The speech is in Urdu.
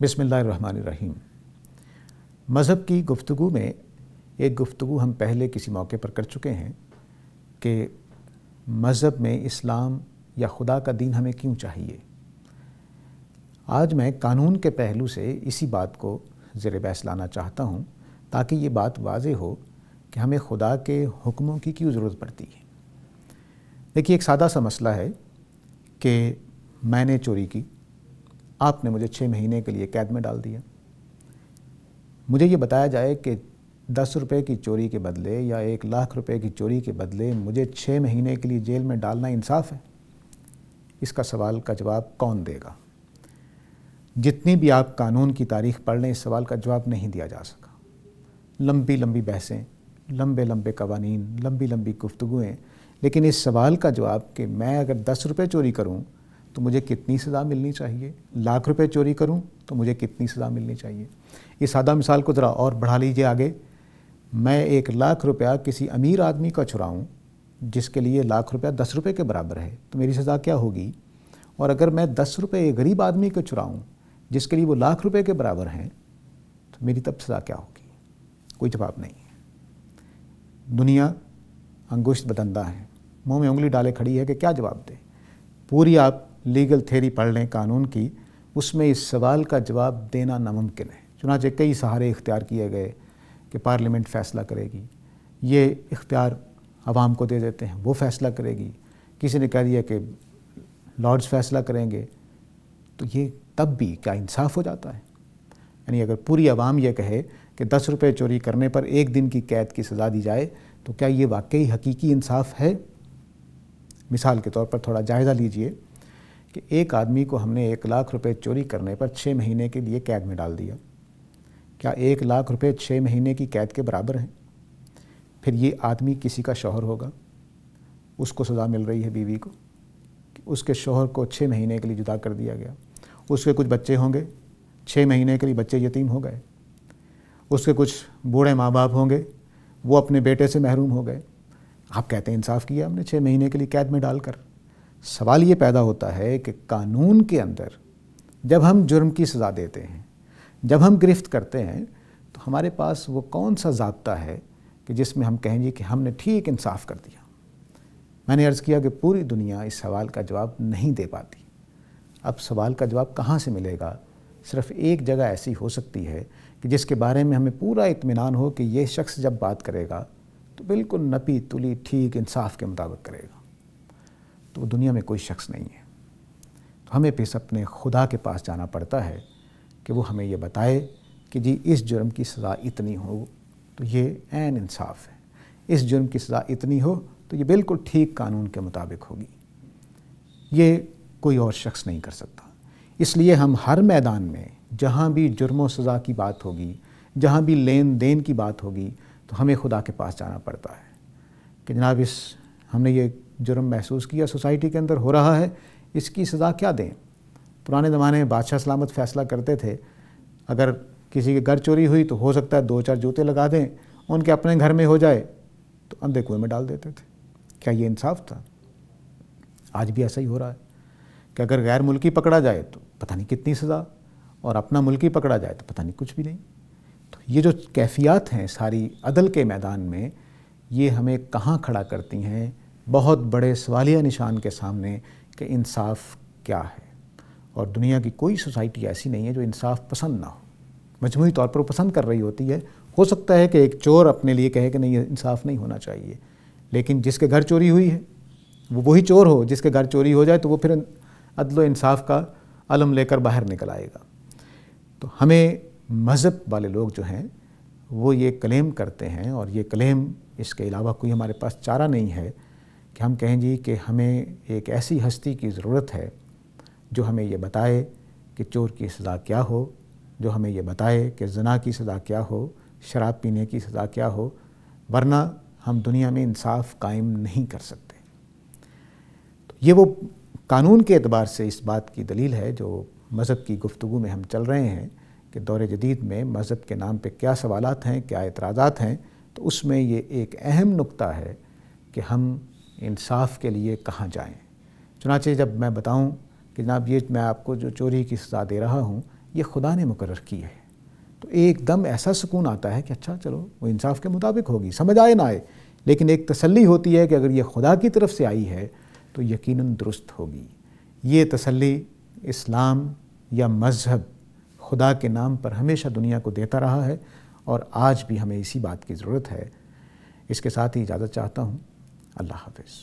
بسم اللہ الرحمن الرحیم۔ مذہب کی گفتگو میں ایک گفتگو ہم پہلے کسی موقع پر کر چکے ہیں کہ مذہب میں اسلام یا خدا کا دین ہمیں کیوں چاہیے۔ آج میں قانون کے پہلو سے اسی بات کو زیر بحث لانا چاہتا ہوں تاکہ یہ بات واضح ہو کہ ہمیں خدا کے حکموں کی کیوں ضرورت پڑتی ہے۔ دیکھیے، ایک سادہ سا مسئلہ ہے کہ میں نے چوری کی، آپ نے مجھے 6 مہینے کے لیے قید میں ڈال دیا۔ مجھے یہ بتایا جائے کہ 10 روپے کی چوری کے بدلے یا 1 لاکھ روپے کی چوری کے بدلے مجھے 6 مہینے کے لیے جیل میں ڈالنا انصاف ہے؟ اس کا سوال کا جواب کون دے گا؟ جتنی بھی آپ قانون کی تاریخ پڑھ لیں، اس سوال کا جواب نہیں دیا جا سکا۔ لمبی لمبی بحثیں، لمبے لمبے قوانین، لمبی لمبی گفتگویں، لیکن اس سوال کا جواب کہ میں اگر 10 روپے چوری کروں تو مجھے کتنی سزا ملنی چاہیے، لاکھ روپے چوری کروں تو مجھے کتنی سزا ملنی چاہیے۔ یہ سادہ مثال کو ذرا اور بڑھا لیجئے آگے۔ میں 1 لاکھ روپیہ کسی امیر آدمی کا چراؤں جس کے لیے لاکھ روپیہ 10 روپے کے برابر ہے تو میری سزا کیا ہوگی؟ اور اگر میں 10 روپے ایک غریب آدمی کو چراؤں جس کے لیے وہ لاکھ روپے کے برابر ہیں تو میری تب سزا کیا ہوگی؟ کوئی جواب نہیں ہے۔ دنیا انگشت بدندہ ہے، منہ میں انگلی ڈالے کھڑی ہے کہ کیا جواب دے۔ پوری آپ لیگل تھیری پڑھ لیں قانون کی، اس میں اس سوال کا جواب دینا ناممکن ہے۔ چنانچہ کئی سہارے اختیار کیے گئے کہ پارلیمنٹ فیصلہ کرے گی، یہ اختیار عوام کو دے دیتے ہیں، وہ فیصلہ کرے گی، کسی نے کہہ دیا کہ لارڈز فیصلہ کریں گے، تو یہ تب بھی کیا انصاف ہو جاتا ہے؟ یعنی اگر پوری عوام یہ کہے کہ 10 روپے چوری کرنے پر 1 دن کی قید کی سزا دی جائے تو کیا یہ واقعی حقیقی انصاف ہے؟ مثال کے طور پر تھوڑا جائزہ لیجئے کہ ایک آدمی کو ہم نے 1 لاکھ روپے چوری کرنے پر 6 مہینے کے لیے قید میں ڈال دیا۔ کیا 1 لاکھ روپے 6 مہینے کی قید کے برابر ہیں؟ پھر یہ آدمی کسی کا شوہر ہوگا، اس کو سزا مل رہی ہے بیوی کو کہ اس کے شوہر کو 6 مہینے کے لیے جدا کر دیا گیا۔ اس کے کچھ بچے ہوں گے، 6 مہینے کے لیے بچے یتیم ہو گئے۔ اس کے کچھ بوڑھے ماں باپ ہوں گے، وہ اپنے بیٹے سے محروم ہو گئے۔ آپ کہتے ہیں انصاف کیا ہم نے 6 مہینے کے لیے قید میں ڈال کر۔ سوال یہ پیدا ہوتا ہے کہ قانون کے اندر جب ہم جرم کی سزا دیتے ہیں، جب ہم گرفت کرتے ہیں، تو ہمارے پاس وہ کون سا ضابطہ ہے کہ جس میں ہم کہیں گے کہ ہم نے ٹھیک انصاف کر دیا؟ میں نے عرض کیا کہ پوری دنیا اس سوال کا جواب نہیں دے پاتی۔ اب سوال کا جواب کہاں سے ملے گا؟ صرف ایک جگہ ایسی ہو سکتی ہے کہ جس کے بارے میں ہمیں پورا اطمینان ہو کہ یہ شخص جب بات کرے گا تو بالکل نپی تلی ٹھیک انصاف کے مطابق کرے گا۔ تو دنیا میں کوئی شخص نہیں ہے۔ تو ہمیں پھر اپنے خدا کے پاس جانا پڑتا ہے کہ وہ ہمیں یہ بتائے کہ جی اس جرم کی سزا اتنی ہو تو یہ عین انصاف ہے، اس جرم کی سزا اتنی ہو تو یہ بالکل ٹھیک قانون کے مطابق ہوگی۔ یہ کوئی اور شخص نہیں کر سکتا۔ اس لیے ہم ہر میدان میں جہاں بھی جرم و سزا کی بات ہوگی، جہاں بھی لین دین کی بات ہوگی، تو ہمیں خدا کے پاس جانا پڑتا ہے کہ جناب ہم نے یہ جرم محسوس کیا سوسائٹی کے اندر ہو رہا ہے، اس کی سزا کیا دیں؟ پرانے زمانے میں بادشاہ سلامت فیصلہ کرتے تھے، اگر کسی کے گھر چوری ہوئی تو ہو سکتا ہے 2-4 جوتے لگا دیں، ان کے اپنے گھر میں ہو جائے تو اندھے کنویں میں ڈال دیتے تھے۔ کیا یہ انصاف تھا؟ آج بھی ایسا ہی ہو رہا ہے کہ اگر غیر ملکی پکڑا جائے تو پتہ نہیں کتنی سزا، اور اپنا ملکی پکڑا جائے تو پتہ نہیں کچھ بھی نہیں۔ تو یہ جو کیفیات ہیں ساری عدل کے میدان میں، یہ ہمیں کہاں کھڑا کرتی ہیں؟ بہت بڑے سوالیہ نشان کے سامنے کہ انصاف کیا ہے۔ اور دنیا کی کوئی سوسائٹی ایسی نہیں ہے جو انصاف پسند نہ ہو، مجموعی طور پر وہ پسند کر رہی ہوتی ہے۔ ہو سکتا ہے کہ ایک چور اپنے لیے کہے کہ نہیں، یہ انصاف نہیں ہونا چاہیے، لیکن جس کے گھر چوری ہوئی ہے وہ وہی چور ہو جس کے گھر چوری ہو جائے تو وہ پھر عدل و انصاف کا علم لے کر باہر نکل آئے گا۔ تو ہمیں مذہب والے لوگ جو ہیں وہ یہ کلیم کرتے ہیں، اور یہ کلیم اس کے علاوہ کوئی ہمارے پاس چارہ نہیں ہے کہ ہم کہیں جی کہ ہمیں ایک ایسی ہستی کی ضرورت ہے جو ہمیں یہ بتائے کہ چور کی سزا کیا ہو، جو ہمیں یہ بتائے کہ زنا کی سزا کیا ہو، شراب پینے کی سزا کیا ہو، ورنہ ہم دنیا میں انصاف قائم نہیں کر سکتے۔ تو یہ وہ قانون کے اعتبار سے اس بات کی دلیل ہے جو مذہب کی گفتگو میں ہم چل رہے ہیں کہ دور جدید میں مذہب کے نام پہ کیا سوالات ہیں، کیا اعتراضات ہیں۔ تو اس میں یہ ایک اہم نقطہ ہے کہ ہم انصاف کے لیے کہاں جائیں۔ چنانچہ جب میں بتاؤں کہ جناب یہ میں آپ کو جو چوری کی سزا دے رہا ہوں، یہ خدا نے مقرر کی ہے، تو ایک دم ایسا سکون آتا ہے کہ اچھا چلو وہ انصاف کے مطابق ہوگی، سمجھ آئے نہ آئے، لیکن ایک تسلی ہوتی ہے کہ اگر یہ خدا کی طرف سے آئی ہے تو یقیناً درست ہوگی۔ یہ تسلی اسلام یا مذہب خدا کے نام پر ہمیشہ دنیا کو دیتا رہا ہے، اور آج بھی ہمیں اسی بات کی ضرورت ہے۔ اس کے ساتھ ہی اجازت چاہتا ہوں۔ اللہ حافظ۔